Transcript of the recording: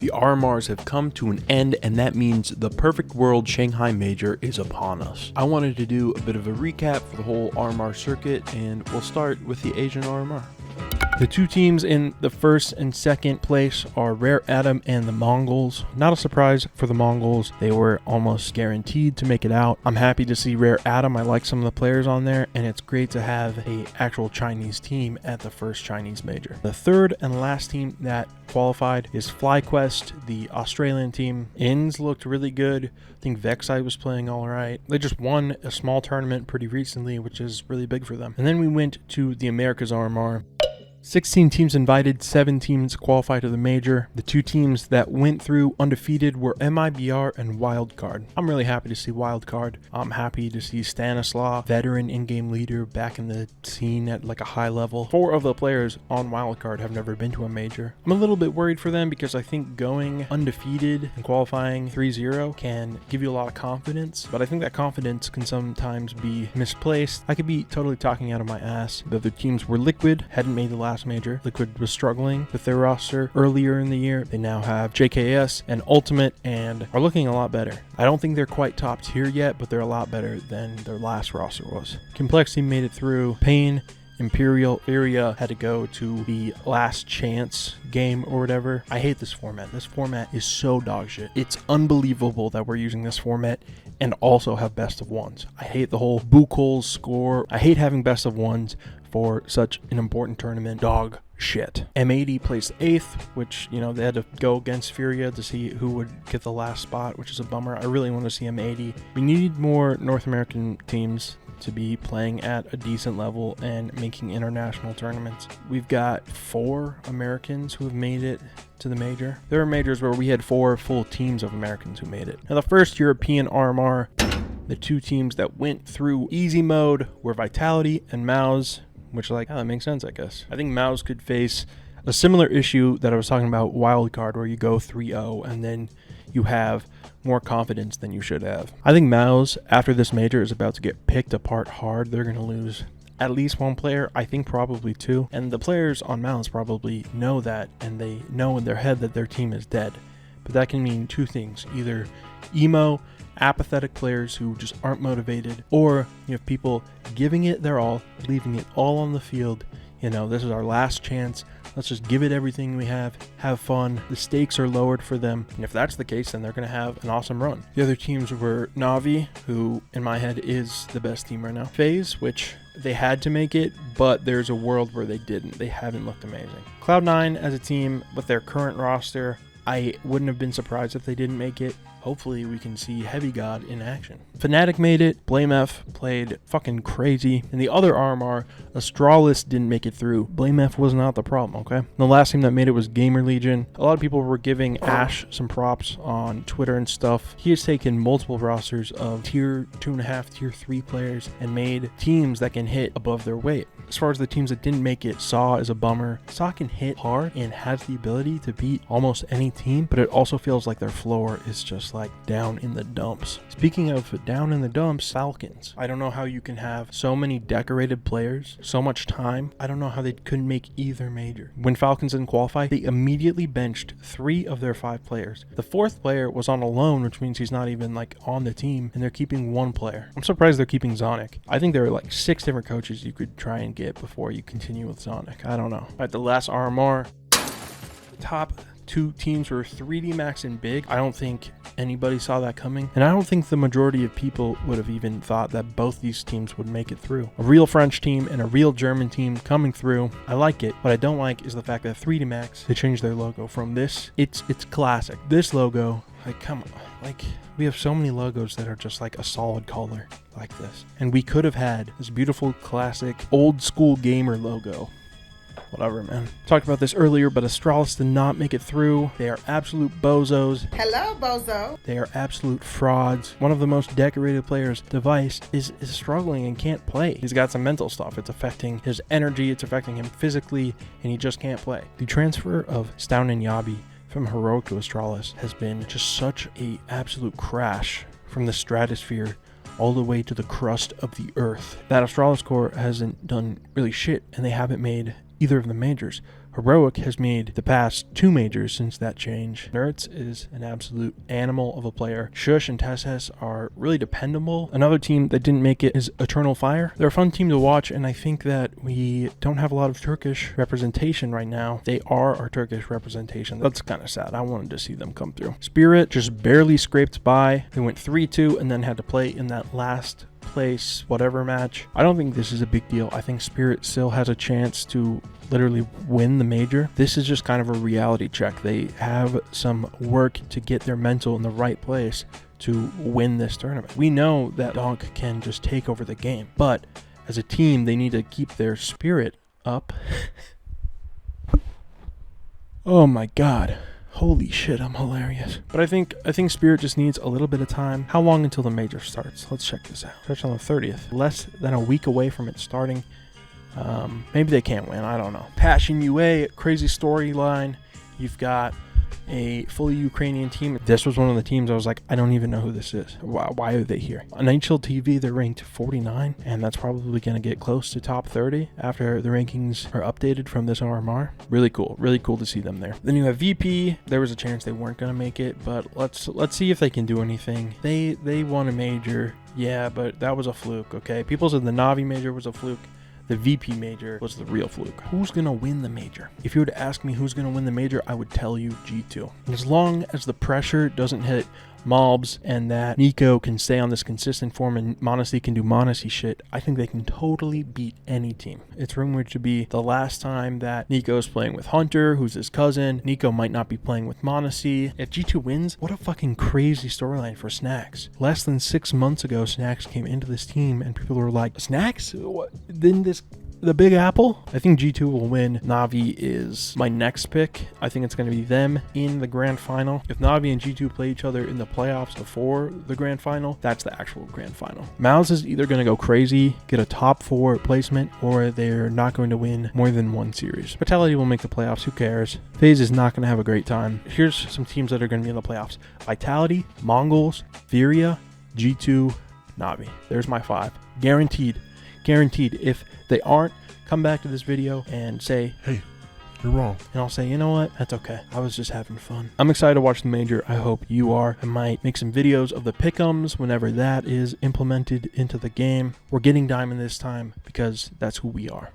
The RMRs have come to an end, and that means the perfect world Shanghai Major is upon us. I wanted to do a bit of a recap for the whole RMR circuit, and we'll start with the Asian RMR. The two teams in the first and second place are Rare Atom and the Mongols. Not a surprise for the Mongols. They were almost guaranteed to make it out. I'm happy to see Rare Atom. I like some of the players on there, and it's great to have an actual Chinese team at the first Chinese major. The third and last team that qualified is FlyQuest, the Australian team. Inns looked really good. I think Vexite was playing all right. They just won a small tournament pretty recently, which is really big for them. And then we went to the Americas RMR. 16 teams invited, 7 teams qualified to the major. The two teams that went through undefeated were MIBR and Wildcard. I'm really happy to see Wildcard. I'm happy to see Stanislaw, veteran in-game leader, back in the scene at like a high level. 4 of the players on Wildcard have never been to a major. I'm a little bit worried for them because I think going undefeated and qualifying 3-0 can give you a lot of confidence, but I think that confidence can sometimes be misplaced. I could be totally talking out of my ass. The other teams were Liquid, hadn't made the last major. Liquid was struggling with their roster earlier in the year. They now have JKS and Ultimate and are looking a lot better. I don't think they're quite top tier yet, but they're a lot better than their last roster was. Complexity made it through. Pain, Imperial area had to go to the last chance game or whatever. I hate this format. This format is so dog shit. It's unbelievable that we're using this format and also have best of ones. I hate the whole Buchholz score. I hate having best of ones for such an important tournament. Dog shit. M80 placed 8th, which, you know, they had to go against Furia to see who would get the last spot, which is a bummer. I really want to see M80. We need more North American teams to be playing at a decent level and making international tournaments. We've got 4 Americans who have made it to the major. There are majors where we had 4 full teams of Americans who made it. Now, the first European RMR, the 2 teams that went through easy mode were Vitality and Mouse, which, like, that makes sense, I guess. I think Mouse could face a similar issue that I was talking about Wildcard, where you go 3-0 and then you have more confidence than you should have. I think Mouse, after this major, is about to get picked apart hard. They're going to lose at least 1 player, I think probably 2. And the players on Mouse probably know that, and they know in their head that their team is dead. But that can mean 2 things. Either emo, apathetic players who just aren't motivated, or you have people giving it their all, leaving it all on the field. You know, this is our last chance. Let's just give it everything we have fun. The stakes are lowered for them. And if that's the case, then they're going to have an awesome run. The other teams were Navi, who in my head is the best team right now. FaZe, which they had to make it, but there's a world where they didn't. They haven't looked amazing. Cloud9 as a team with their current roster, I wouldn't have been surprised if they didn't make it. Hopefully we can see Heavy God in action. Fnatic made it. BlameF played fucking crazy. And the other RMR, Astralis didn't make it through. BlameF was not the problem, okay? The last team that made it was Gamer Legion. A lot of people were giving Ash some props on Twitter and stuff. He has taken multiple rosters of tier 2.5, tier 3 players and made teams that can hit above their weight. As far as the teams that didn't make it, Saw is a bummer. Saw can hit hard and has the ability to beat almost any team, but it also feels like their floor is just like down in the dumps. Speaking of down in the dumps, Falcons. I don't know how you can have so many decorated players, so much time. I don't know how they couldn't make either major. When Falcons didn't qualify, they immediately benched 3 of their 5 players. The 4th player was on a loan, which means he's not even like on the team, and they're keeping 1 player. I'm surprised they're keeping Zonic. I think there are like 6 different coaches you could try and get before you continue with Zonic. I don't know. At the last RMR, the top 2 teams were 3D Max and Big. I don't think anybody saw that coming, and I don't think the majority of people would have even thought that both these teams would make it through. A real French team and a real German team coming through. I like it. What I don't like is the fact that 3D Max, they changed their logo from this. It's classic. This logo, like, come on, like, we have so many logos that are just like a solid color like this, and we could have had this beautiful classic old school gamer logo. Whatever, man. Talked about this earlier, but Astralis did not make it through. They are absolute bozos. Hello, bozo. They are absolute frauds. One of the most decorated players, Device, is struggling and can't play. He's got some mental stuff. It's affecting his energy. It's affecting him physically, and he just can't play. The transfer of Stoun and Yabi from Heroic to Astralis has been just such a absolute crash from the stratosphere all the way to the crust of the earth. That Astralis core hasn't done really shit, and they haven't made either of the majors. Heroic has made the past 2 majors since that change. Nertz is an absolute animal of a player. Shush and Tesses are really dependable. Another team that didn't make it is Eternal Fire. They're a fun team to watch, and I think that we don't have a lot of Turkish representation right now. They are our Turkish representation. That's kind of sad. I wanted to see them come through. Spirit just barely scraped by. They went 3-2 and then had to play in that last place whatever match. I don't think this is a big deal. I think Spirit still has a chance to literally win the major. This is just kind of a reality check. They have some work to get their mental in the right place to win this tournament. We know that Donk can just take over the game, but as a team, they need to keep their spirit up. Oh my god. Holy shit, I'm hilarious. But I think Spirit just needs a little bit of time. How long until the major starts? Let's check this out. Starts on the 30th. Less than a week away from it starting. Maybe they can't win. I don't know. Passion UA, crazy storyline. You've got a fully Ukrainian team. This was one of the teams I was like, I don't even know who this is. Why are they here? On NHL TV, they're ranked 49, and that's probably going to get close to top 30 after the rankings are updated from this RMR. Really cool. Really cool to see them there. Then you have VP. There was a chance they weren't going to make it, but let's see if they can do anything. They won a major. Yeah, but that was a fluke, okay? People said the Navi major was a fluke. The VP major was the real fluke. Who's going to win the major? If you were to ask me who's going to win the major, I would tell you G2. And as long as the pressure doesn't hit Mobs and that Nico can stay on this consistent form and Monacy can do Monacy shit, I think they can totally beat any team. It's rumored to be the last time that Nico is playing with Hunter, who's his cousin. Nico might not be playing with Monacy. If G2 wins, what a fucking crazy storyline for Snacks. Less than 6 months ago, Snacks came into this team and people were like, Snacks? What? Didn't this... The Big Apple? I think G2 will win. Navi is my next pick. I think it's going to be them in the grand final. If Navi and G2 play each other in the playoffs before the grand final, that's the actual grand final. Mouse is either going to go crazy, get a top 4 placement, or they're not going to win more than 1 series. Vitality will make the playoffs. Who cares? FaZe is not going to have a great time. Here's some teams that are going to be in the playoffs. Vitality, Mongols, Viria, G2, Navi. There's my 5. Guaranteed. Guaranteed. If they aren't, come back to this video and say, hey, you're wrong. And I'll say, you know what? That's okay. I was just having fun. I'm excited to watch the major. I hope you are. I might make some videos of the pick'ems whenever that is implemented into the game. We're getting Diamond this time because that's who we are.